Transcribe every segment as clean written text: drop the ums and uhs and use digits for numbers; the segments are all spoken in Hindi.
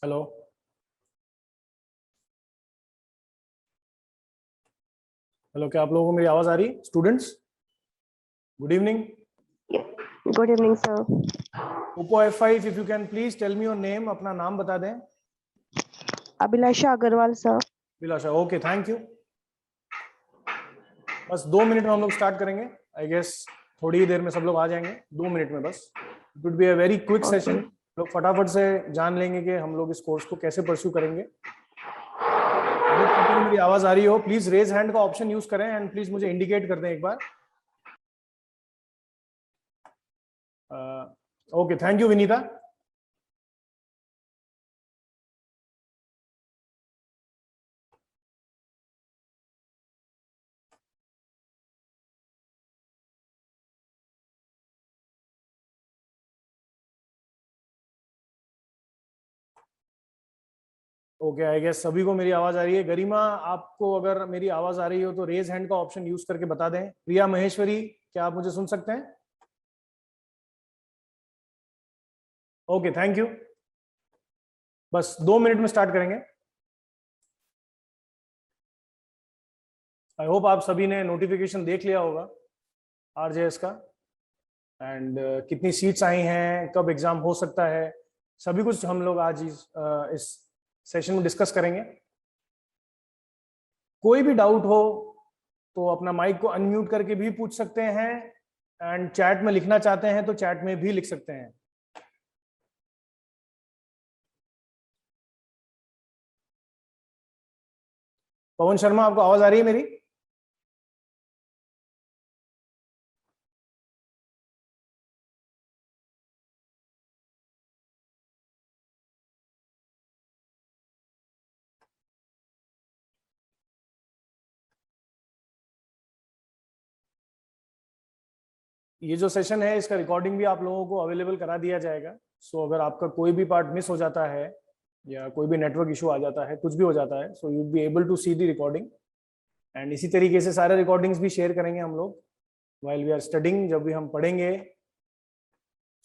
हेलो। हेलो, क्या आप लोगों को मेरी आवाज आ रही है? Students, good evening. Good evening sir. Oppo F5, if you can please tell me your name, अपना नाम बता दें। Abhilasha Agarwal sir. Vilasha, okay, thank you. बस 2 मिनट में हम लोग स्टार्ट करेंगे। आई गेस थोड़ी ही देर में सब लोग आ जाएंगे, 2 मिनट में बस। It would be a very quick session. लोग फटाफट से जान लेंगे कि हम लोग इस कोर्स को कैसे परस्यू करेंगे। अगर किसी को मेरी आवाज आ रही हो, प्लीज रेज हैंड का ऑप्शन यूज करें एंड प्लीज मुझे इंडिकेट कर दें एक बार। Okay, thank you Vinita. Okay, I guess सभी को मेरी आवाज आ रही है। गरिमा, आपको अगर मेरी आवाज आ रही हो तो रेज हैंड का ऑप्शन यूज करके बता दें। प्रिया महेश्वरी, क्या आप मुझे सुन सकते हैं? Okay, thank you. बस 2 मिनट में स्टार्ट करेंगे। आई होप आप सभी ने नोटिफिकेशन देख लिया होगा आरजेएस का, एंड कितनी सीट्स आई हैं, कब एग्जाम हो सकता है, सभी कुछ हम लोग आज इस सेशन में डिस्कस करेंगे। कोई भी डाउट हो तो अपना माइक को अनम्यूट करके भी पूछ सकते हैं, एंड चैट में लिखना चाहते हैं तो चैट में भी लिख सकते हैं। पवन शर्मा, आपको आवाज आ रही है मेरी? ये जो सेशन है इसका रिकॉर्डिंग भी आप लोगों को अवेलेबल करा दिया जाएगा। सो अगर आपका कोई भी पार्ट मिस हो जाता है या कोई भी नेटवर्क इशू आ जाता है, कुछ भी हो जाता है, so you be able to see the recording. And इसी तरीके से सारे रिकॉर्डिंग्स भी शेयर करेंगे हम लोग व्हाइल वी आर स्टडिंग, जब भी हम पढ़ेंगे।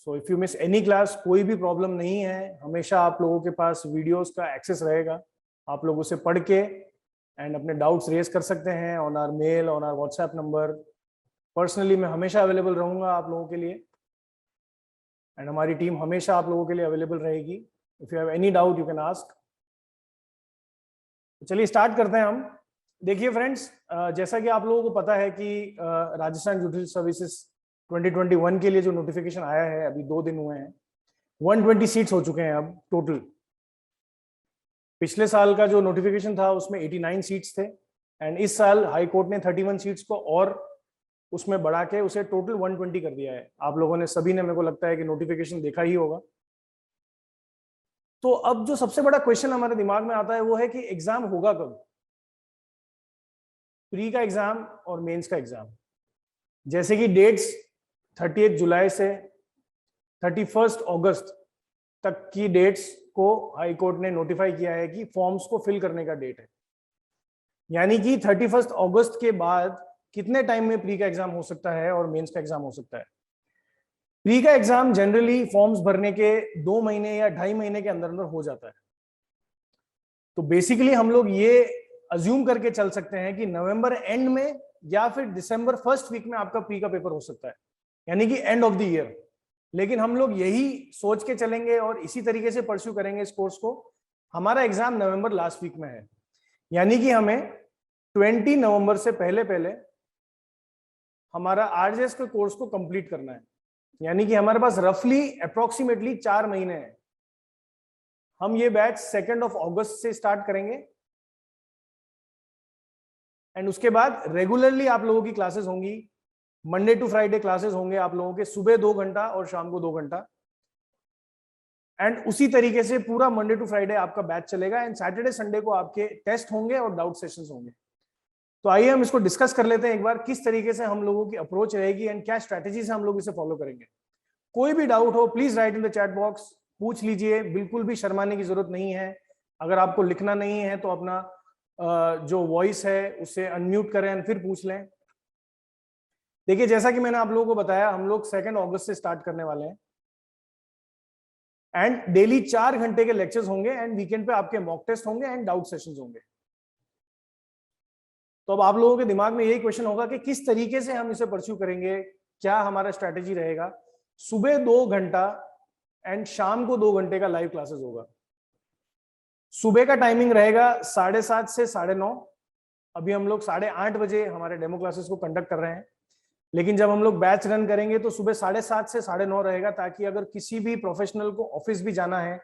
So if you miss any class, कोई भी प्रॉब्लम नहीं है, हमेशा आप लोगों के पास वीडियोस का एक्सेस रहेगा। आप लोग उसे पढ़ के एंड अपने डाउट्स रेज कर सकते हैं on our mail, on our WhatsApp number. Personally मैं हमेशा अवेलेबल रहूंगा आप लोगों के लिए, एंड हमारी टीम हमेशा आप लोगों के लिए अवेलेबल रहेगी। If you have any doubt you can ask. चलिए स्टार्ट करते हैं हम। देखिए फ्रेंड्स, जैसा कि आप लोगों को पता है कि राजस्थान जुडिशियल सर्विसेज 2021 के लिए जो नोटिफिकेशन आया है, अभी 2 दिन हुए हैं, 120 सीट्स हो चुके हैं अब टोटल। पिछले साल का जो नोटिफिकेशन था उसमें 89 सीट्स थे, एंड इस साल हाई कोर्ट ने 31 सीट्स को और उसमें बढ़ा के उसे टोटल 120 कर दिया है। आप लोगों ने सभी ने, मेरे को लगता है कि नोटिफिकेशन देखा ही होगा। तो अब जो सबसे बड़ा क्वेश्चन हमारे दिमाग में आता है वो है कि एग्जाम होगा कब, प्री का एग्जाम और मेंस का एग्जाम। जैसे कि डेट्स 30 जुलाई से 31 अगस्त तक की डेट्स को हाई कोर्ट ने नोटिफाई किया है कि फॉर्म्स को फिल करने का डेट है। यानी कि 31 अगस्त के बाद कितने टाइम में प्री का एग्जाम हो सकता है और मेंस का एग्जाम हो सकता है। प्री का एग्जाम जनरली फॉर्म्स भरने के 2 महीने या 2.5 महीने के अंदर अंदर हो जाता है। तो बेसिकली हम लोग ये अज्यूम करके चल सकते हैं कि नवंबर एंड में या फिर दिसंबर फर्स्ट वीक में आपका प्री का पेपर हो सकता है, यानी कि एंड ऑफ द ईयर। लेकिन हम लोग यही सोच के चलेंगे और इसी तरीके से परस्यू करेंगे इस कोर्स को। हमारा एग्जाम नवंबर लास्ट वीक में है, यानी कि हमें 20 नवंबर से पहले पहले हमारा आरजेएस के कोर्स को कंप्लीट करना है। यानी कि हमारे पास रफली अप्रोक्सीमेटली 4 महीने हैं। हम ये बैच 2 अगस्त से स्टार्ट करेंगे, एंड उसके बाद रेगुलरली आप लोगों की क्लासेस होंगी। मंडे टू फ्राइडे क्लासेस होंगे आप लोगों के, सुबह 2 घंटा और शाम को 2 घंटा। एंड उसी तरीके से पूरा मंडे टू फ्राइडे आपका बैच चलेगा, एंड सैटरडे संडे को आपके टेस्ट होंगे और डाउट सेशंस होंगे। तो आइए हम इसको डिस्कस कर लेते हैं एक बार, किस तरीके से हम लोगों की अप्रोच रहेगी एंड क्या स्ट्रैटेजी से हम लोग इसे फॉलो करेंगे। कोई भी डाउट हो please right in the chat box, पूछ लीजिए, बिल्कुल भी शर्माने की जरूरत नहीं है। अगर आपको लिखना नहीं है तो अपना जो वॉइस है उसे अनम्यूट करें और फिर पूछ लें। देखिए, जैसा कि मैंने आप लोगों को बताया, हम लोग 2 अगस्त से स्टार्ट करने वाले हैं। एंड डेली 4 घंटे के लेक्चर्स होंगे एंड वीकेंड पे आपके मॉक टेस्ट होंगे एंड डाउट सेशंस होंगे। तो अब आप लोगों के दिमाग में यही क्वेश्चन होगा कि किस तरीके से हम इसे परस्यू करेंगे, क्या हमारा स्ट्रैटेजी रहेगा। सुबह 2 घंटा एंड शाम को 2 घंटे का लाइव क्लासेस होगा। सुबह का टाइमिंग रहेगा 7:30 से 9:30। अभी हम लोग 8:30 बजे हमारे डेमो क्लासेस को कंडक्ट कर रहे हैं, लेकिन जब हम लोग बैच रन करेंगे तो सुबह 7:30 से 9:30 रहेगा, ताकि अगर किसी भी प्रोफेशनल को ऑफिस भी जाना है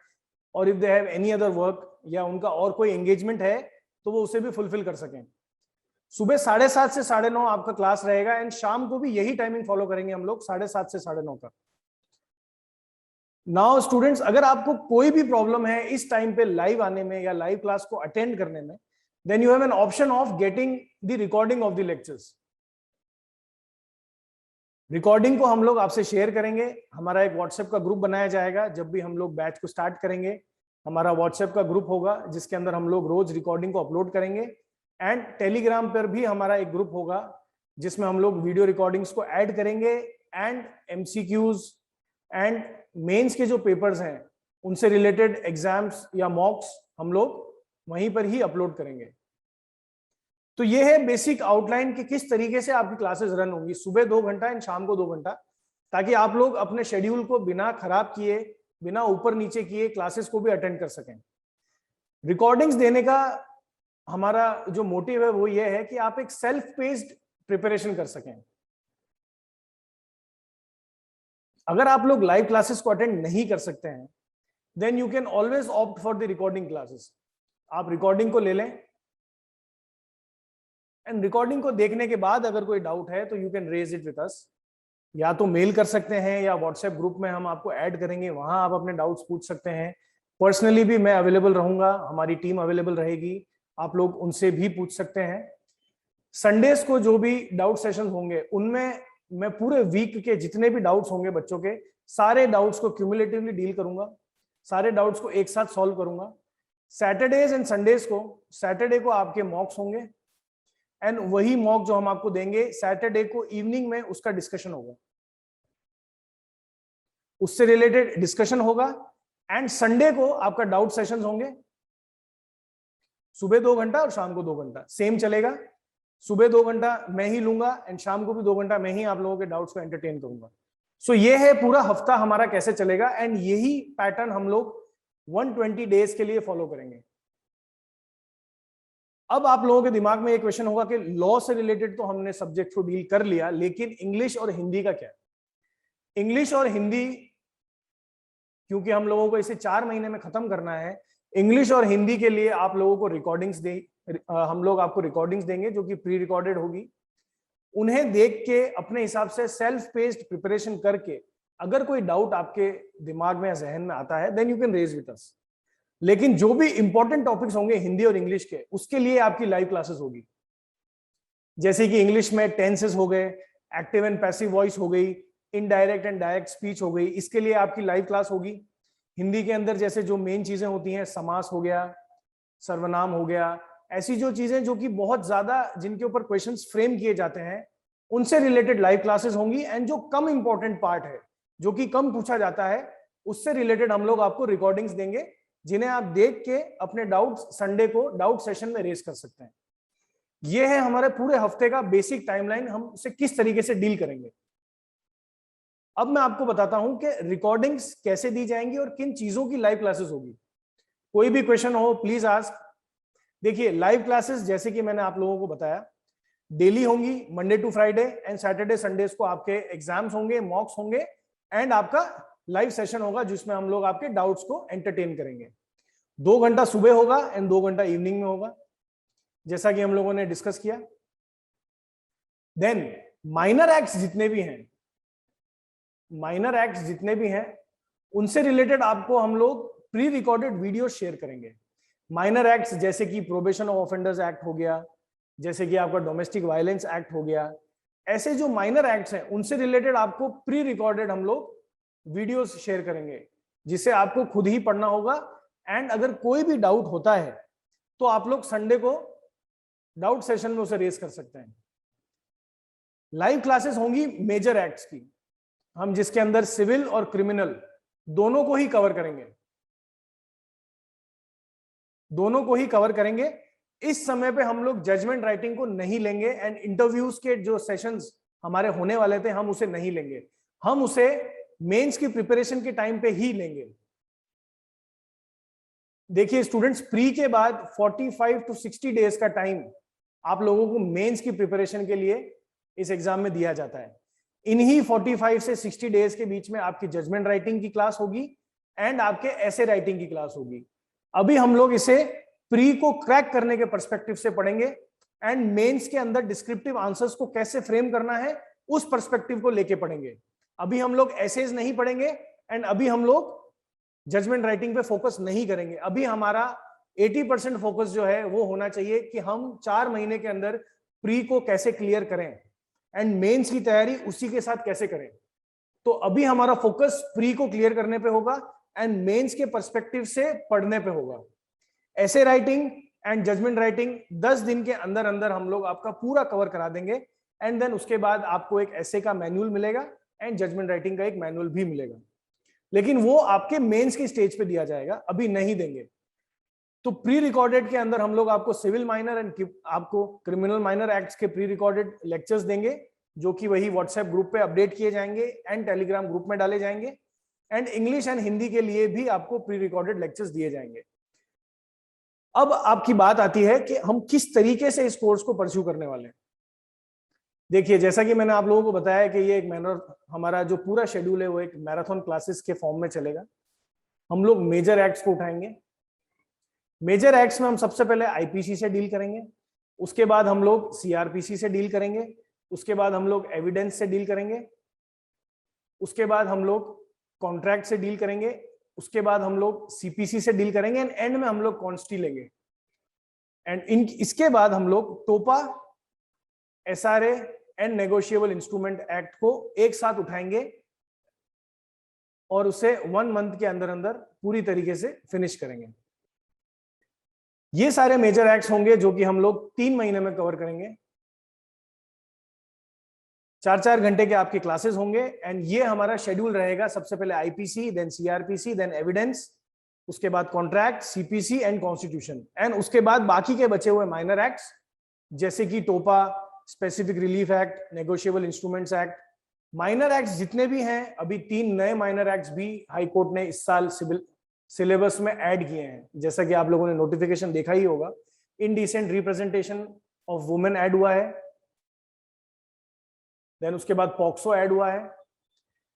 और if they have any other work या उनका और कोई एंगेजमेंट है तो वो उसे भी फुलफिल कर सकें। सुबह 7:30 से 9:30 आपका क्लास रहेगा एंड शाम को भी यही टाइमिंग फॉलो करेंगे हम लोग 7:30 से 9:30 का। नाउ स्टूडेंट्स, अगर आपको कोई भी प्रॉब्लम है इस टाइम पे लाइव आने में या लाइव क्लास को अटेंड करने में, then you have an option of getting the recording of the lectures. Recording को हम लोग आपसे शेयर करेंगे। हमारा एक व्हाट्सएप का ग्रुप बनाया जाएगा। जब भी हम लोग बैच को स्टार्ट करेंगे, हमारा व्हाट्सएप का ग्रुप होगा जिसके अंदर हम लोग रोज रिकॉर्डिंग को अपलोड करेंगे। एंड टेलीग्राम पर भी हमारा एक ग्रुप होगा जिसमें हम लोग वीडियो रिकॉर्डिंग्स को ऐड करेंगे एंड एमसीक्यूज एंड मेंस के जो पेपर्स हैं उनसे रिलेटेड एग्जाम्स या मॉक्स हम लोग वहीं पर ही अपलोड करेंगे। तो ये है बेसिक आउटलाइन कि किस तरीके से आपकी क्लासेस रन होंगी, सुबह 2 घंटा एंड शाम को 2 घंटा, ताकि आप लोग अपने शेड्यूल को बिना खराब किए, बिना ऊपर नीचे किए क्लासेस को भी अटेंड कर सकें। रिकॉर्डिंग्स देने का हमारा जो मोटिव है वो ये है कि आप एक सेल्फ पेस्ड प्रिपरेशन कर सकें। अगर आप लोग लाइव क्लासेस को अटेंड नहीं कर सकते हैं, then you can always opt for the recording classes. आप रिकॉर्डिंग को ले लें एंड रिकॉर्डिंग को देखने के बाद अगर कोई डाउट है तो you can raise it with us. या तो मेल कर सकते हैं या व्हाट्सएप ग्रुप में हम आपको ऐड करेंगे, वहां आप अपने डाउट्स पूछ सकते हैं। पर्सनली भी मैं अवेलेबल रहूंगा, हमारी टीम अवेलेबल रहेगी, आप लोग उनसे भी पूछ सकते हैं। संडेज को जो भी डाउट सेशन होंगे उनमें मैं पूरे वीक के जितने भी डाउट्स होंगे बच्चों के, सारे डाउट्स को क्यूमुलेटिवली डील करूंगा, सारे डाउट्स को एक साथ सॉल्व करूंगा। सैटरडेज एंड संडेज को, सैटरडे को आपके मॉक्स होंगे एंड वही मॉक जो हम आपको देंगे सैटरडे को इवनिंग में उसका डिस्कशन होगा, उससे रिलेटेड डिस्कशन होगा। एंड संडे को आपका डाउट सेशंस होंगे, सुबह 2 घंटा और शाम को 2 घंटा सेम चलेगा। सुबह 2 घंटा मैं ही लूंगा एंड शाम को भी 2 घंटा मैं ही आप लोगों के डाउट्स को एंटरटेन करूंगा। सो ये है पूरा हफ्ता हमारा कैसे चलेगा एंड यही पैटर्न हम लोग 120 डेज के लिए फॉलो करेंगे। अब आप लोगों के दिमाग में एक क्वेश्चन होगा कि लॉ से रिलेटेड तो हमने सब्जेक्ट को डील कर लिया, लेकिन इंग्लिश और हिंदी का क्या? इंग्लिश और हिंदी, क्योंकि हम लोगों को इसे 4 महीने में खत्म करना है, इंग्लिश और हिंदी के लिए आप लोगों को रिकॉर्डिंग्स हम लोग आपको रिकॉर्डिंग्स देंगे जो कि प्री रिकॉर्डेड होगी। उन्हें देख के अपने हिसाब से सेल्फ पेस्ड प्रिपरेशन करके अगर कोई डाउट आपके दिमाग में या जहन में आता है then you can raise with us. लेकिन जो भी इंपॉर्टेंट टॉपिक्स होंगे हिंदी और इंग्लिश के, उसके लिए आपकी लाइव क्लासेस होगी। जैसे कि इंग्लिश में टेंसेस हो गए, एक्टिव एंड पैसिव वॉइस हो गई, इनडायरेक्ट एंड डायरेक्ट स्पीच हो गई, इसके लिए आपकी लाइव क्लास होगी। हिंदी के अंदर जैसे जो मेन चीजें होती हैं, समास हो गया, सर्वनाम हो गया, ऐसी जो चीजें जो कि बहुत ज्यादा जिनके ऊपर क्वेश्चंस फ्रेम किए जाते हैं, उनसे रिलेटेड लाइव क्लासेस होंगी। एंड जो कम इंपॉर्टेंट पार्ट है, जो कि कम पूछा जाता है, उससे रिलेटेड हम लोग आपको रिकॉर्डिंग्स देंगे जिन्हें आप देख के अपने डाउट्स संडे को डाउट सेशन में रेज कर सकते हैं। यह है हमारे पूरे हफ्ते का बेसिक टाइमलाइन, हम उसे किस तरीके से डील करेंगे। अब मैं आपको बताता हूं कि रिकॉर्डिंग्स कैसे दी जाएंगी और किन चीजों की लाइव क्लासेस होगी। कोई भी क्वेश्चन हो प्लीज आस्क। देखिए, लाइव क्लासेस जैसे कि मैंने आप लोगों को बताया डेली होंगी, Monday to Friday and Saturday Sundays को आपके एग्जाम्स होंगे, मॉक्स होंगे एंड आपका लाइव सेशन होगा जिसमें हम लोग आपके डाउट्स को एंटरटेन करेंगे। 2 घंटा सुबह होगा एंड 2 घंटा इवनिंग में होगा, जैसा कि हम लोगों ने डिस्कस किया। देन माइनर एक्ट्स जितने भी हैं उनसे रिलेटेड आपको हम लोग प्री रिकॉर्डेड वीडियो शेयर करेंगे। माइनर एक्ट्स जैसे कि प्रोबेशन ऑफ ऑफेंडर्स एक्ट हो गया, जैसे कि आपका डोमेस्टिक वायलेंस एक्ट हो गया, ऐसे जो माइनर एक्ट्स हैं उनसे रिलेटेड आपको प्री रिकॉर्डेड हम लोग वीडियोस शेयर करेंगे, जिसे आपको खुद ही पढ़ना होगा। एंड अगर कोई भी डाउट होता है तो आप लोग संडे को डाउट सेशन में उसे रेज कर सकते हैं। लाइव क्लासेस होंगी मेजर एक्ट्स की, हम जिसके अंदर सिविल और क्रिमिनल दोनों को ही कवर करेंगे, दोनों को ही कवर करेंगे। इस समय पे हम लोग जजमेंट राइटिंग को नहीं लेंगे एंड इंटरव्यूज के जो सेशंस हमारे होने वाले थे हम उसे नहीं लेंगे, हम उसे मेंस की प्रिपरेशन के टाइम पे ही लेंगे। देखिए स्टूडेंट्स, प्री के बाद 45 to 60 डेज का टाइम आप लोगों को मेंस की प्रिपरेशन के लिए इस एग्जाम में दिया जाता है। इन्हीं 45 से 60 डेज के बीच में आपकी जजमेंट राइटिंग की क्लास होगी एंड आपके एसे राइटिंग की क्लास होगी। अभी हम लोग इसे प्री को क्रैक करने के पर्सपेक्टिव से पढ़ेंगे एंड मेंस के अंदर डिस्क्रिप्टिव आंसर्स को कैसे फ्रेम करना है उस पर्सपेक्टिव को लेके पढ़ेंगे। अभी हम लोग एसेज नहीं पढ़ेंगे एंड अभी हम लोग जजमेंट राइटिंग पे फोकस नहीं करेंगे। अभी हमारा 80% फोकस जो है वो होना चाहिए कि हम 4 महीने के अंदर प्री को कैसे क्लियर करें एंड मेंस की तैयारी उसी के साथ कैसे करें। तो अभी हमारा फोकस प्री को क्लियर करने पे होगा एंड मेंस के पर्सपेक्टिव से पढ़ने पे होगा। ऐसे राइटिंग एंड जजमेंट राइटिंग 10 दिन के अंदर अंदर हम लोग आपका पूरा कवर करा देंगे एंड देन उसके बाद आपको एक ऐसे का मैनुअल मिलेगा एंड जजमेंट राइटिंग का एक मैनुअल भी मिलेगा, लेकिन वो आपके मेंस की स्टेज पे दिया जाएगा, अभी नहीं देंगे। तो प्री रिकॉर्डेड के अंदर हम लोग आपको सिविल माइनर एंड आपको क्रिमिनल माइनर एक्ट्स के प्री रिकॉर्डेड लेक्चर्स देंगे, जो कि वही व्हाट्सएप ग्रुप पे अपडेट किए जाएंगे एंड टेलीग्राम ग्रुप में डाले जाएंगे एंड इंग्लिश एंड हिंदी के लिए भी आपको प्री रिकॉर्डेड लेक्चर्स दिए जाएंगे। अब आपकी बात आती है कि हम किस तरीके से इस कोर्स को परस्यू करने वाले हैं। देखिए, जैसा कि मैंने आप लोगों को बताया कि ये एक हमारा जो पूरा शेड्यूल है वो एक मैराथन क्लासेस के फॉर्म में चलेगा। हम लोग मेजर एक्ट्स को उठाएंगे। मेजर एक्ट्स में हम सबसे पहले आईपीसी से डील करेंगे, उसके बाद हम लोग सीआरपीसी से डील करेंगे, उसके बाद हम लोग एविडेंस से डील करेंगे, उसके बाद हम लोग कॉन्ट्रैक्ट से डील करेंगे, उसके बाद हम लोग सीपीसी से डील करेंगे एंड एंड में हम लोग कॉन्स्टी लेंगे एंड इसके बाद हम लोग टोपा, SRA and negotiable instrument act को एक साथ उठाएंगे और उसे 1 मंथ के अंदर अंदर पूरी तरीके से फिनिश करेंगे। ये सारे मेजर एक्ट्स होंगे जो कि हम लोग 3 महीने में कवर करेंगे। 4-4 घंटे के आपके क्लासेस होंगे एंड ये हमारा शेड्यूल रहेगा। सबसे पहले IPC, then CrPC, then evidence, उसके बाद contract, CPC and constitution and उसके बाद बाकी के बचे हुए माइनर एक्ट्स जैसे कि टोपा, specific relief act, negotiable instruments act. Minor acts जितने भी हैं, अभी 3 नए माइनर एक्ट्स भी हाई कोर्ट ने इस साल सिविल सिलेबस में ऐड किए हैं, जैसा कि आप लोगों ने नोटिफिकेशन देखा ही होगा। Indecent representation of women add हुआ है, देन उसके बाद पॉक्सो ऐड हुआ है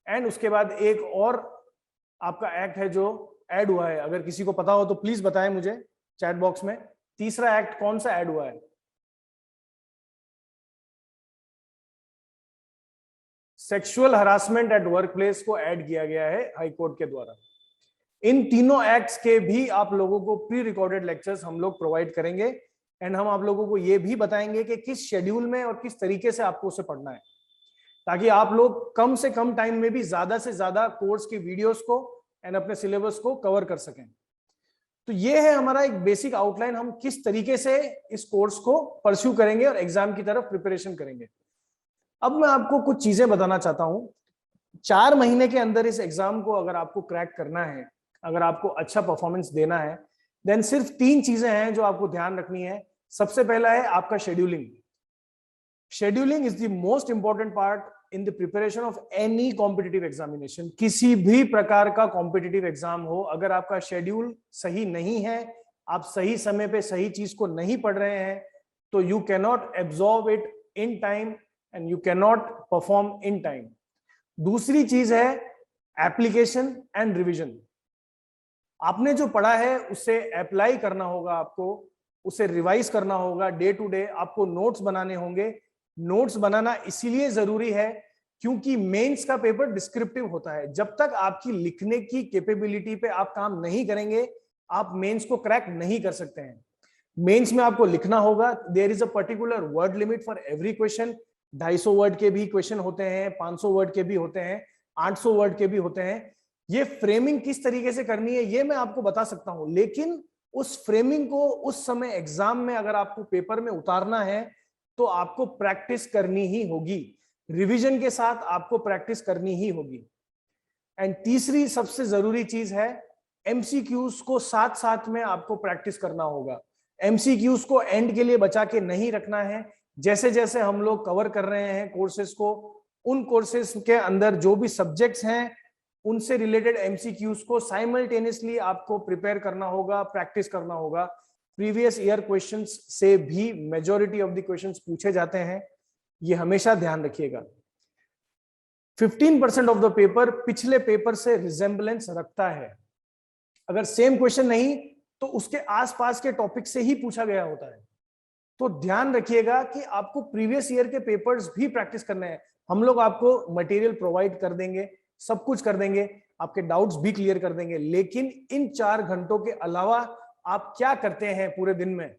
एंड उसके बाद एक और आपका एक्ट है जो ऐड हुआ है। अगर किसी को पता हो तो प्लीज बताएं मुझे चैट बॉक्स में, तीसरा एक्ट कौन सा ऐड हुआ है? Sexual harassment at work place को ऐड किया गया है हाई कोर्ट के द्वारा। इन तीनों एक्ट्स के भी आप लोगों को प्री रिकॉर्डेड लेक्चर्स हम लोग प्रोवाइड करेंगे एंड हम आप लोगों को ये भी बताएंगे कि किस शेड्यूल में और किस तरीके से आपको उसे पढ़ना है, ताकि आप लोग कम से कम टाइम में भी ज्यादा से ज्यादा कोर्स की वीडियोस को एंड अपने सिलेबस को कवर कर सकें। तो ये है हमारा एक बेसिक आउटलाइन, हम किस तरीके से इस कोर्स को परस्यू करेंगे और एग्जाम की तरफ प्रिपरेशन करेंगे। अब मैं आपको कुछ चीजें बताना चाहता हूं। 4 महीने के अंदर इस एग्जाम को अगर आपको क्रैक करना है, अगर आपको अच्छा परफॉर्मेंस देना है, देन सिर्फ 3 चीजें हैं जो आपको ध्यान रखनी है। सबसे पहला है आपका scheduling. Scheduling is the most important part in the preparation of any competitive examination. किसी भी प्रकार का कॉम्पिटिटिव एग्जाम हो, अगर आपका शेड्यूल सही नहीं है, आप सही समय पे सही चीज को नहीं पढ़ रहे हैं, तो you cannot absorb it in time and you cannot perform in time. दूसरी चीज है एप्लीकेशन एंड रिविजन। आपने जो पढ़ा है उसे अप्लाई करना होगा, आपको उसे रिवाइज करना होगा डे टू डे, आपको नोट्स बनाने होंगे। नोट्स बनाना इसीलिए जरूरी है क्योंकि मेंस का पेपर डिस्क्रिप्टिव होता है। जब तक आपकी लिखने की कैपेबिलिटी पे आप काम नहीं करेंगे, आप मेंस को क्रैक नहीं कर सकते हैं। मेंस में आपको लिखना होगा, there is a particular word limit for every question. 250 word के भी क्वेश्चन होते हैं, 500 वर्ड के भी होते हैं, 800 वर्ड के भी होते हैं। ये फ्रेमिंग किस तरीके से करनी है ये मैं आपको बता सकता हूं, लेकिन उस फ्रेमिंग को उस समय एग्जाम में अगर आपको पेपर में उतारना है तो आपको प्रैक्टिस करनी ही होगी। रिवीजन के साथ आपको प्रैक्टिस करनी ही होगी। एंड तीसरी सबसे जरूरी चीज है एमसीक्यूज को साथ साथ में आपको प्रैक्टिस करना होगा। एमसीक्यूज को एंड के लिए बचा के नहीं रखना है। जैसे जैसे हम लोग कवर कर रहे हैं कोर्सेज को, उन कोर्सेज के अंदर जो भी सब्जेक्ट्स हैं उनसे रिलेटेड एमसीक्यूज को साइमल्टेनियसली आपको प्रिपेयर करना होगा, प्रैक्टिस करना होगा। प्रीवियस ईयर क्वेश्चंस से भी मेजॉरिटी ऑफ द क्वेश्चंस पूछे जाते हैं, ये हमेशा ध्यान रखिएगा। 15% ऑफ द पेपर पिछले पेपर से रिजेंबलेंस रखता है। अगर सेम क्वेश्चन नहीं तो उसके आसपास के टॉपिक से ही पूछा गया होता है। तो ध्यान रखिएगा कि आपको प्रीवियस ईयर के पेपर्स भी प्रैक्टिस करने हैं। हम लोग आपको मटेरियल प्रोवाइड कर देंगे, सब कुछ कर देंगे, आपके डाउट्स भी क्लियर कर देंगे, लेकिन इन 4 घंटों के अलावा आप क्या करते हैं पूरे दिन में,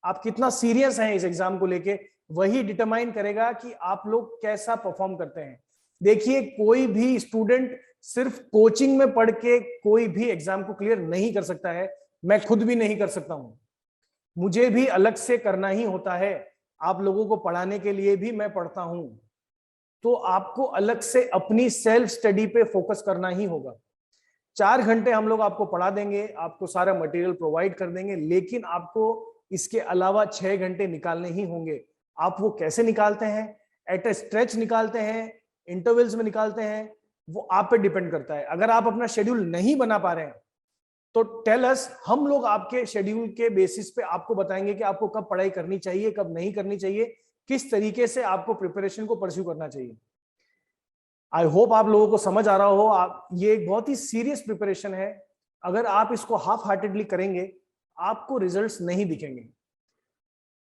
आप कितना सीरियस हैं इस एग्जाम को लेके, वही डिटरमाइन करेगा कि आप लोग कैसा परफॉर्म करते हैं। देखिए, कोई भी स्टूडेंट सिर्फ कोचिंग में पढ़ के कोई भी एग्जाम को क्लियर नहीं कर सकता है। मैं खुद भी नहीं कर सकता हूं, मुझे भी अलग से करना ही होता है। आप लोगों को पढ़ाने के लिए भी मैं पढ़ता हूं, तो आपको अलग से अपनी सेल्फ स्टडी पे फोकस करना ही होगा। 4 घंटे हम लोग आपको पढ़ा देंगे, आपको सारा मटेरियल प्रोवाइड कर देंगे, लेकिन आपको इसके अलावा 6 घंटे निकालने ही होंगे। आप वो कैसे निकालते हैं, एट अ स्ट्रेच निकालते हैं, इंटरवल्स में निकालते हैं, वो आप पे डिपेंड करता है। अगर आप अपना शेड्यूल नहीं बना पा रहे हैं तो टेल अस, हम लोग आपके शेड्यूल के बेसिस पे आपको बताएंगे कि आपको कब पढ़ाई करनी चाहिए, कब नहीं करनी चाहिए, किस तरीके से आपको प्रिपरेशन को परस्यू करना चाहिए। आई होप आप लोगों को समझ आ रहा हो। आप, ये एक बहुत ही सीरियस प्रिपरेशन है। अगर आप इसको हाफ हार्टेडली करेंगे आपको रिजल्ट्स नहीं दिखेंगे।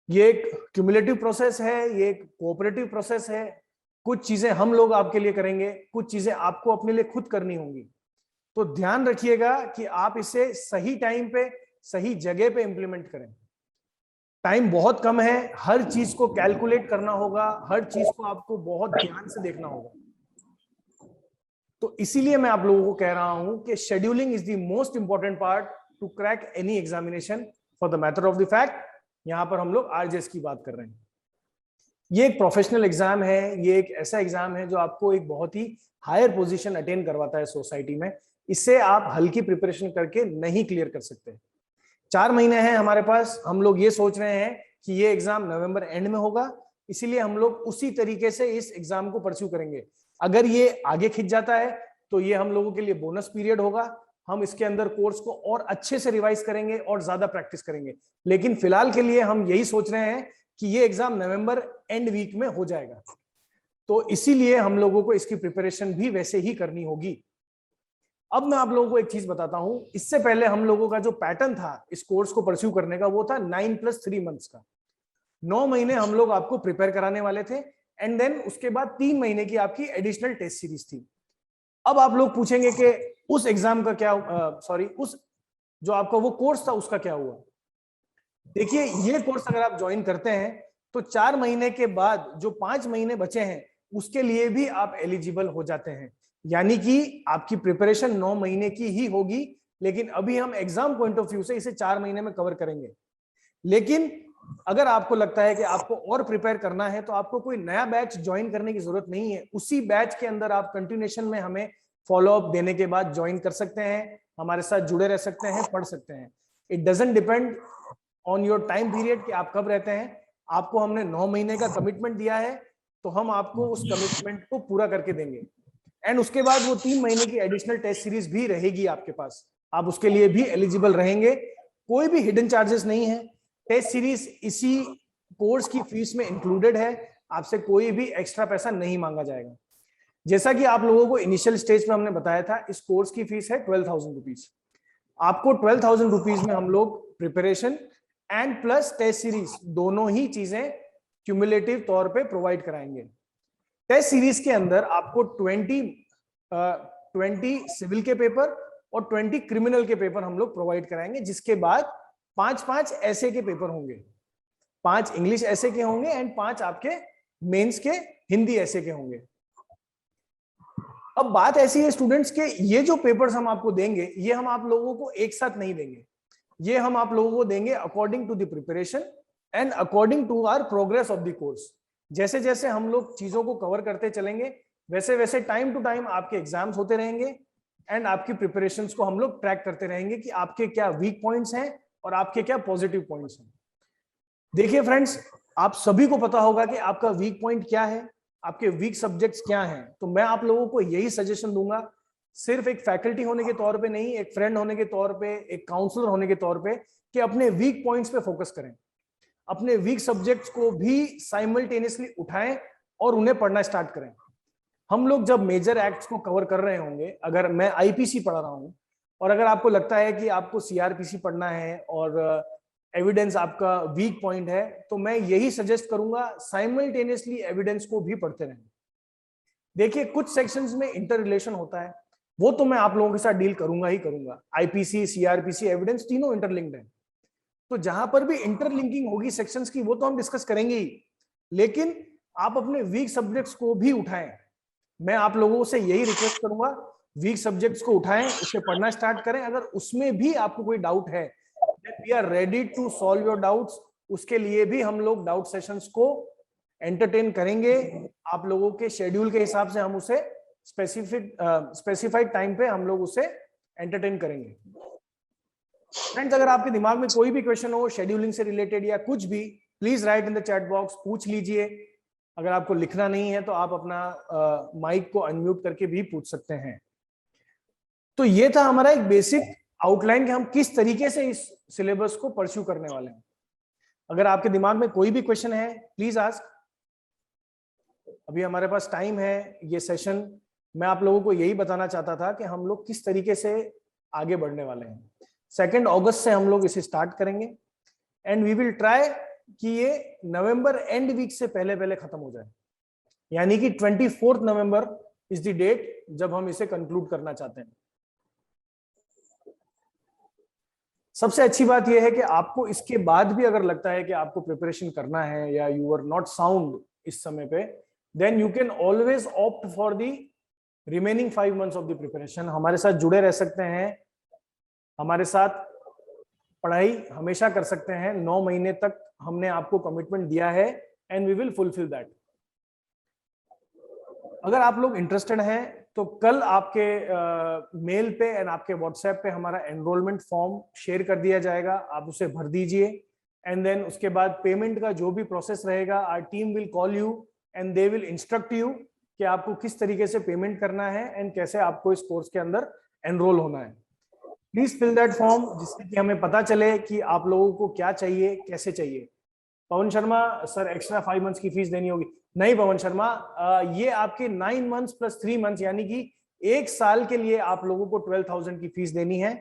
ये एक क्यूमुलेटिव प्रोसेस है, ये एक कोऑपरेटिव प्रोसेस है। कुछ चीजें हम लोग आपके लिए करेंगे, कुछ चीजें आपको अपने लिए खुद करनी होंगी। तो ध्यान रखिएगा कि आप इसे सही टाइम पे, सही जगह पे इंप्लीमेंट करें। टाइम बहुत कम है, हर चीज को कैलकुलेट करना होगा, हर चीज को आपको बहुत ध्यान से देखना होगा। तो इसीलिए मैं आप लोगों को कह रहा हूं कि scheduling is the most important part two crack any examination. For the matter of the fact, यहां पर हम लोग आरजेएस की बात कर रहे हैं। ये एक प्रोफेशनल एग्जाम है, ये एक ऐसा एग्जाम है जो आपको एक बहुत ही हायर पोजीशन अटेन करवाता है सोसाइटी में। इससे आप हल्की प्रिपरेशन करके नहीं क्लियर कर सकते। 4 महीने हैं हमारे पास। हम लोग ये सोच रहे हैं कि ये एग्जाम नवंबर एंड में होगा, इसीलिए हम लोग उसी तरीके से इस एग्जाम को परस्यू करेंगे। अगर ये आगे खिंच जाता है तो ये हम लोगों के लिए बोनस पीरियड होगा। हम इसके अंदर कोर्स को और अच्छे से रिवाइज करेंगे और ज्यादा प्रैक्टिस करेंगे। लेकिन फिलहाल के लिए हम यही सोच रहे हैं कि ये एग्जाम नवंबर एंड वीक में हो जाएगा। तो इसीलिए हम लोगों को इसकी प्रिपरेशन भी वैसे ही करनी होगी। अब मैं आप लोगों को एक चीज बताता हूं। इससे पहले हम लोगों का जो पैटर्न था इस कोर्स को परस्यू करने का, वो था 9+3 मंथ्स का। 9 महीने हम लोग आपको प्रिपेयर कराने वाले थे, एंड देन उसके बाद 3 महीने की आपकी एडिशनल टेस्ट सीरीज थी। अब आप लोग पूछेंगे कि उस एग्जाम का क्या, उस जो आपका वो कोर्स था उसका क्या हुआ। देखिए, ये कोर्स अगर आप ज्वाइन करते हैं तो 4 महीने के बाद जो 5 महीने बचे हैं उसके लिए भी आप एलिजिबल हो जाते हैं। यानी कि आपकी प्रिपरेशन 9 महीने की ही होगी, लेकिन अभी हम एग्जाम पॉइंट ऑफ व्यू से इसे 4 महीने में कवर करेंगे। लेकिन अगर आपको लगता है कि आपको और प्रिपेयर करना है तो आपको कोई नया बैच ज्वाइन करने की जरूरत नहीं है। उसी बैच के अंदर आप कंटिन्यूएशन में हमें फॉलोअप देने के बाद ज्वाइन कर सकते हैं, हमारे साथ जुड़े रह सकते हैं, पढ़ सकते हैं। It doesn't depend on your time period कि आप कब रहते हैं। आपको हमने 9 महीने का कमिटमेंट दिया है, तो हम आपको उस कमिटमेंट को पूरा करके देंगे। एंड उसके बाद वो 3 महीने की एडिशनल टेस्ट सीरीज भी रहेगी आपके पास, आप उसके लिए भी एलिजिबल रहेंगे। कोई भी हिडन चार्जेस नहीं है। टेस्ट सीरीज इसी कोर्स की फीस में इंक्लूडेड है, आपसे कोई भी एक्स्ट्रा पैसा नहीं मांगा जाएगा। जैसा कि आप लोगों को इनिशियल स्टेज पे हमने बताया था, इस कोर्स की फीस है 12,000 रुपीज। आपको 12,000 रुपीज में हम लोग preparation and plus test series दोनों ही चीजें क्यूमुलेटिव तौर पे प्रोवाइड कराएंगे। टेस्ट सीरीज के अंदर आपको 20 सिविल के पेपर और 20 क्रिमिनल के पेपर हम लोग प्रोवाइड कराएंगे, जिसके बाद 5 ऐसे के पेपर होंगे। 5 इंग्लिश ऐसे के होंगे एंड 5 आपके मेंस के हिंदी ऐसे के होंगे। अब बात ऐसी है स्टूडेंट्स के, ये जो पेपर्स हम आपको देंगे ये हम आप लोगों को एक साथ नहीं देंगे। ये हम आप लोगों को देंगे according to the preparation and according to our progress of the course. जैसे जैसे हम लोग चीजों को कवर करते चलेंगे, वैसे वैसे टाइम टू टाइम आपके एग्जाम्स होते रहेंगे, एंड आपकी प्रिपरेशंस को हम लोग ट्रैक करते रहेंगे कि आपके क्या वीक पॉइंट्स हैं और आपके क्या पॉजिटिव पॉइंट्स हैं। देखिए फ्रेंड्स, आप सभी को पता होगा कि आपका वीक पॉइंट क्या है, आपके वीक सब्जेक्ट्स क्या हैं। तो मैं आप लोगों को यही सजेशन दूंगा, सिर्फ एक फैकल्टी होने के तौर पे नहीं, एक फ्रेंड होने के तौर पे, एक काउंसलर होने के तौर पे, कि अपने वीक पॉइंट्स पे फोकस करें, अपने वीक सब्जेक्ट्स को भी साइमल्टेनियसली उठाएं और उन्हें पढ़ना स्टार्ट करें। हम लोग जब मेजर एक्ट्स को कवर कर रहे होंगे, अगर मैं आईपीसी पढ़ा रहा हूं और अगर आपको लगता है कि आपको सीआरपीसी पढ़ना है और एविडेंस आपका वीक पॉइंट है, तो मैं यही सजेस्ट करूंगा साइमल्टेनियसली एविडेंस को भी पढ़ते रहें। देखिए कुछ सेक्शंस में इंटर रिलेशन होता है, वो तो मैं आप लोगों के साथ डील करूंगा ही करूंगा। आईपीसी, सीआरपीसी, एविडेंस तीनों इंटरलिंक्ड है, तो जहां पर भी इंटरलिंकिंग होगी सेक्शंस की वो तो हम डिस्कस करेंगे ही, लेकिन आप अपने वीक सब्जेक्ट्स को भी उठाएं। मैं आप लोगों से यही रिक्वेस्ट करूंगा, वीक सब्जेक्ट्स को उठाएं, उसे पढ़ना स्टार्ट करें। अगर उसमें भी आपको कोई डाउट है, we are ready to solve your doubts. उसके लिए भी हम लोग डाउट सेशंस को एंटरटेन करेंगे। आप लोगों के शेड्यूल के हिसाब से हम उसे स्पेसिफाइड टाइम पे हम लोग उसे एंटरटेन करेंगे। फ्रेंड्स, अगर आपके दिमाग में कोई भी क्वेश्चन हो शेड्यूलिंग से रिलेटेड या कुछ भी, please right in the chat box, पूछ लीजिए। अगर आपको लिखना नहीं है तो आप अपना माइक को अनम्यूट करके भी पूछ सकते हैं। तो ये था हमारा एक बेसिक आउटलाइन कि हम किस तरीके से इस सिलेबस को परस्यू करने वाले हैं। अगर आपके दिमाग में कोई भी क्वेश्चन है प्लीज आस्क। अभी हमारे पास टाइम है, ये सेशन मैं आप लोगों को यही बताना चाहता था कि हम लोग किस तरीके से आगे बढ़ने वाले हैं। 2 अगस्त से हम लोग इसे स्टार्ट करेंगे एंड वी विल ट्राई कि ये नवंबर एंड वीक से पहले पहले खत्म हो जाए, यानी कि 24 नवंबर इज द डेट जब हम इसे कंक्लूड करना चाहते हैं। सबसे अच्छी बात यह है कि आपको इसके बाद भी अगर लगता है कि आपको प्रिपरेशन करना है या यू आर नॉट साउंड इस समय पे, then you can always opt for the remaining 5 months of the preparation. हमारे साथ जुड़े रह सकते हैं, हमारे साथ पढ़ाई हमेशा कर सकते हैं। 9 महीने तक हमने आपको कमिटमेंट दिया है and we will fulfil that. अगर आप लोग इंटरेस्टेड हैं तो कल आपके मेल पे एंड आपके व्हाट्सएप पे हमारा एनरोलमेंट फॉर्म शेयर कर दिया जाएगा, आप उसे भर दीजिए एंड देन उसके बाद पेमेंट का जो भी प्रोसेस रहेगा, our team will call you and they will instruct you कि आपको किस तरीके से पेमेंट करना है एंड कैसे आपको इस कोर्स के अंदर एनरोल होना है। प्लीज फिल दैट फॉर्म, जिससे कि हमें पता चले कि आप लोगों को क्या चाहिए, कैसे चाहिए। Pawan Sharma sir, extra 5 months की फीस देनी होगी? नहीं पवन शर्मा, ये आपके 9 मंथ्स प्लस 3 मंथ्स, यानी कि 1 साल के लिए आप लोगों को 12,000 की फीस देनी है।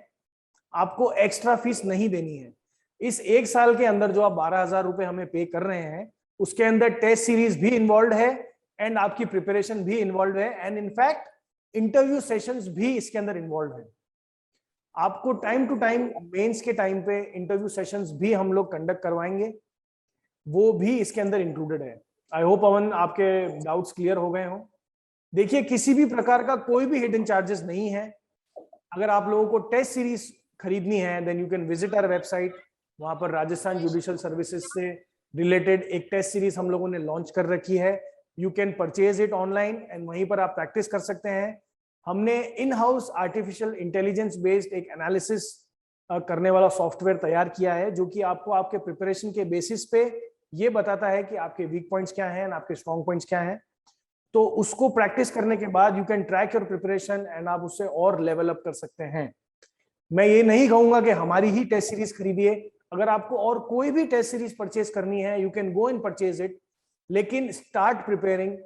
आपको एक्स्ट्रा फीस नहीं देनी है। इस 1 साल के अंदर जो आप 12,000 रुपए हमें पे कर रहे हैं, उसके अंदर टेस्ट सीरीज भी इन्वॉल्व है एंड आपकी प्रिपरेशन भी इन्वॉल्व है एंड इनफैक्ट इंटरव्यू सेशंस भी इसके अंदर इन्वॉल्व है। आपको टाइम टू टाइम मेंस के टाइम पे इंटरव्यू सेशंस भी हम लोग कंडक्ट करवाएंगे, वो भी इसके अंदर इंक्लूडेड है। आई होप पवन आपके डाउट्स क्लियर हो गए हों। देखिए, किसी भी प्रकार का कोई भी हिडन चार्जेस नहीं है। अगर आप लोगों को टेस्ट सीरीज खरीदनी है then you can visit our website. वहां पर राजस्थान जुडिशियल सर्विसेज से रिलेटेड एक टेस्ट सीरीज हम लोगों ने लॉन्च कर रखी है। You can purchase it online and वहीं पर आप प्रैक्टिस कर सकते हैं। हमने in house artificial intelligence based एक एनालिसिस करने वाला सॉफ्टवेयर तैयार किया है, जो कि आपको आपके प्रिपरेशन के बेसिस पे ये बताता है कि आपके वीक पॉइंट्स क्या हैं, आपके स्ट्रॉन्ग पॉइंट्स क्या हैं। तो उसको प्रैक्टिस करने के बाद you can track your preparation and आप उससे और लेवल अप कर सकते हैं। मैं ये नहीं कहूंगा कि हमारी ही टेस्ट सीरीज खरीदिए। अगर आपको और कोई भी टेस्ट सीरीज परचेज करनी है, you can go and purchase it, लेकिन स्टार्ट प्रिपेयरिंग।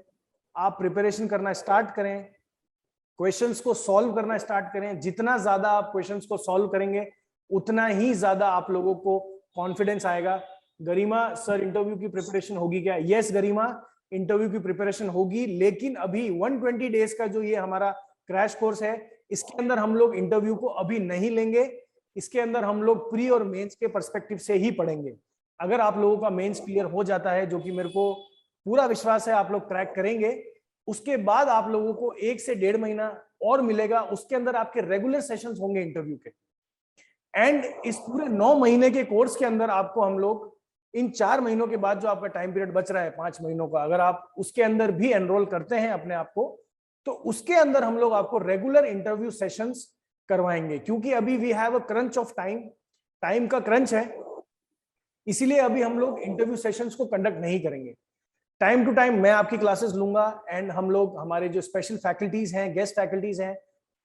आप प्रिपरेशन करना स्टार्ट करें, क्वेश्चंस को सॉल्व करना स्टार्ट करें। जितना ज्यादा आप क्वेश्चंस को सॉल्व करेंगे उतना ही ज्यादा आप लोगों को कॉन्फिडेंस आएगा। गरिमा सर, इंटरव्यू की प्रिपरेशन होगी क्या? यस गरिमा, इंटरव्यू की प्रिपरेशन होगी, लेकिन अभी 120 डेज का जो ये हमारा क्रैश कोर्स है, इसके अंदर हम लोग इंटरव्यू को अभी नहीं लेंगे। इसके अंदर हम लोग प्री और मेंस के पर्सपेक्टिव से ही पढ़ेंगे। अगर आप लोगों का मेंस क्लियर हो जाता है, जो कि मेरे को पूरा विश्वास है आप लोग क्रैक करेंगे, उसके बाद आप लोगों को 1 से 1.5 महीना और मिलेगा। उसके अंदर आपके रेगुलर सेशंस होंगे इंटरव्यू के। एंड इस पूरे 9 महीने के कोर्स के अंदर आपको हम लोग इन 4 महीनों के बाद जो आपका टाइम पीरियड बच रहा है 5 महीनों का, अगर आप उसके अंदर भी एनरोल करते हैं अपने आप को, तो उसके अंदर हम लोग आपको रेगुलर इंटरव्यू सेशंस करवाएंगे, क्योंकि अभी we have a crunch of time, time का क्रंच है, इसीलिए अभी हम लोग इंटरव्यू सेशंस को कंडक्ट नहीं करेंगे। टाइम टू टाइम मैं आपकी क्लासेस लूंगा एंड हम लोग हमारे जो स्पेशल फैकल्टीज हैं, गेस्ट फैकल्टीज हैं,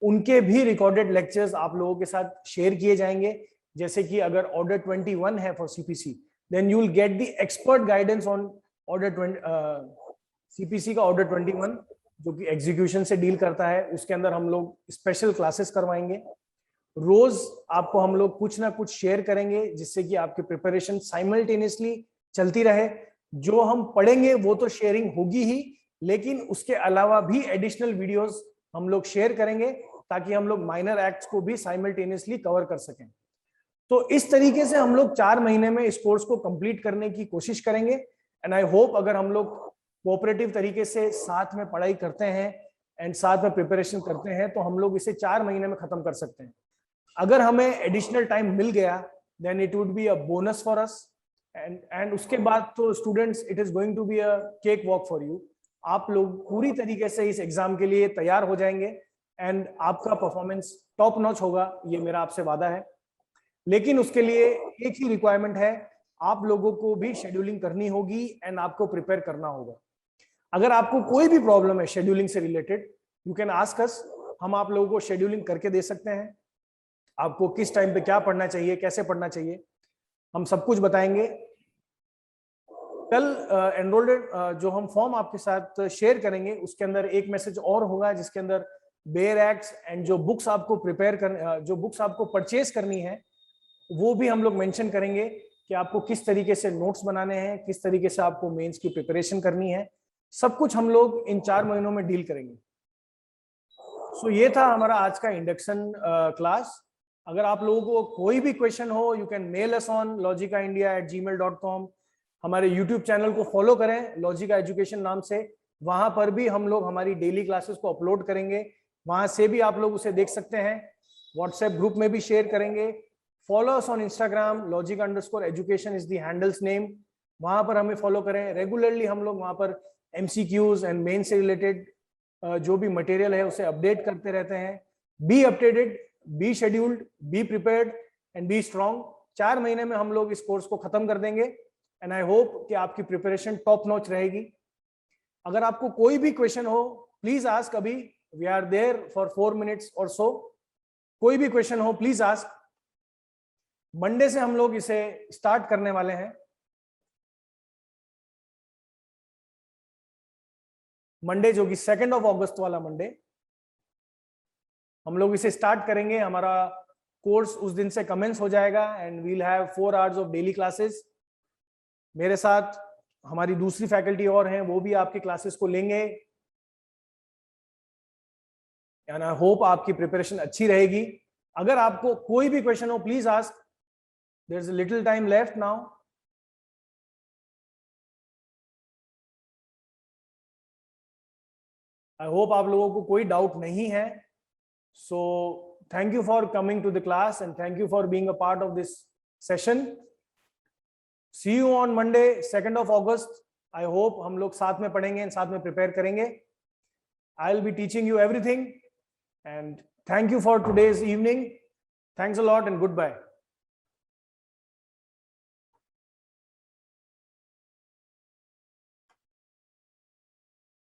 उनके भी रिकॉर्डेड लेक्चर्स आप लोगों के साथ शेयर किए जाएंगे। जैसे कि अगर ऑर्डर 21 है for CPC, then you will get the expert guidance on order CPC का ऑर्डर 21 जो कि एग्जीक्यूशन से डील करता है, उसके अंदर हम लोग स्पेशल क्लासेस करवाएंगे। रोज आपको हम लोग कुछ ना कुछ शेयर करेंगे जिससे कि आपकी प्रिपरेशन साइमल्टेनियसली चलती रहे। जो हम पढ़ेंगे वो तो शेयरिंग होगी ही, लेकिन उसके अलावा भी एडिशनल वीडियोस हम लोग शेयर करेंगे ताकि हम लोग माइनर एक्ट्स को भी साइमल्टेनियसली कवर कर सकें। तो इस तरीके से हम लोग 4 महीने में इस कोर्स को कंप्लीट करने की कोशिश करेंगे। एंड आई होप अगर हम लोग कोऑपरेटिव तरीके से साथ में पढ़ाई करते हैं एंड साथ में प्रिपरेशन करते हैं तो हम लोग इसे 4 महीने में खत्म कर सकते हैं। अगर हमें एडिशनल टाइम मिल गया then it would be a bonus for us, and उसके बाद तो students it is going to be a cake walk for you. आप लोग पूरी तरीके से इस एग्जाम के लिए तैयार हो जाएंगे एंड आपका परफॉर्मेंस टॉप नॉच होगा, ये मेरा आपसे वादा है। लेकिन उसके लिए एक ही रिक्वायरमेंट है, आप लोगों को भी शेड्यूलिंग करनी होगी एंड आपको प्रिपेयर करना होगा। अगर आपको कोई भी प्रॉब्लम है शेड्यूलिंग से related, you can ask us, हम आप लोगों को शेड्यूलिंग करके दे सकते हैं। आपको किस टाइम पे क्या पढ़ना चाहिए, कैसे पढ़ना चाहिए, हम सब कुछ बताएंगे। कल एनरोल्ड जो हम फॉर्म आपके साथ शेयर करेंगे उसके अंदर एक मैसेज और होगा जिसके अंदर बेयर एक्ट्स एंड जो बुक्स आपको प्रिपेयर कर जो बुक्स आपको परचेज करनी है वो भी हम लोग मेंशन करेंगे कि आपको किस तरीके से नोट्स बनाने हैं, किस तरीके से आपको मेंस की प्रिपरेशन करनी है। सब कुछ हम लोग इन 4 महीनों में डील करेंगे। सो ये था हमारा आज का इंडक्शन क्लास। अगर आप लोगों को कोई भी क्वेश्चन हो you can mail us on logicaindia@gmail.com। हमारे यूट्यूब चैनल को फॉलो करें लॉजिका एजुकेशन नाम से, वहां पर भी हम लोग हमारी डेली क्लासेस को अपलोड करेंगे, वहां से भी आप लोग उसे देख सकते हैं। व्हाट्सएप ग्रुप में भी शेयर करेंगे। Follow us on Instagram, logica_education is the handles name, वहां पर हमें फॉलो करें। रेगुलरली हम लोग वहां पर MCQs एंड मेन से रिलेटेड जो भी मटेरियल है उसे अपडेट करते रहते हैं। Be updated, be scheduled, be prepared and be strong. 4 महीने में हम लोग इस कोर्स को खत्म कर देंगे एंड आई होप कि आपकी प्रिपरेशन टॉप नॉच रहेगी। अगर आपको कोई भी क्वेश्चन हो प्लीज आस्क, अभी we are there for 4 minutes और सो। कोई भी क्वेश्चन हो प्लीज आस्क। मंडे से हम लोग इसे स्टार्ट करने वाले हैं। मंडे जो कि 2 अगस्त वाला मंडे, हम लोग इसे स्टार्ट करेंगे। हमारा कोर्स उस दिन से कमेंस हो जाएगा and we'll have 4 hours of daily classes. मेरे साथ हमारी दूसरी फैकल्टी और हैं, वो भी आपकी क्लासेस को लेंगे एंड आई होप आपकी प्रिपरेशन अच्छी रहेगी। अगर आपको कोई भी क्वेश्चन हो please ask, there is a little time left now. I hope आप लोगों को कोई डाउट नहीं है। So thank you for coming to the class and thank you for being a part of this session. See you on Monday 2 August. I hope हम लोग साथ में पढ़ेंगे and साथ में prepare करेंगे. I'll be teaching you everything and thank you for today's evening. Thanks a lot and goodbye.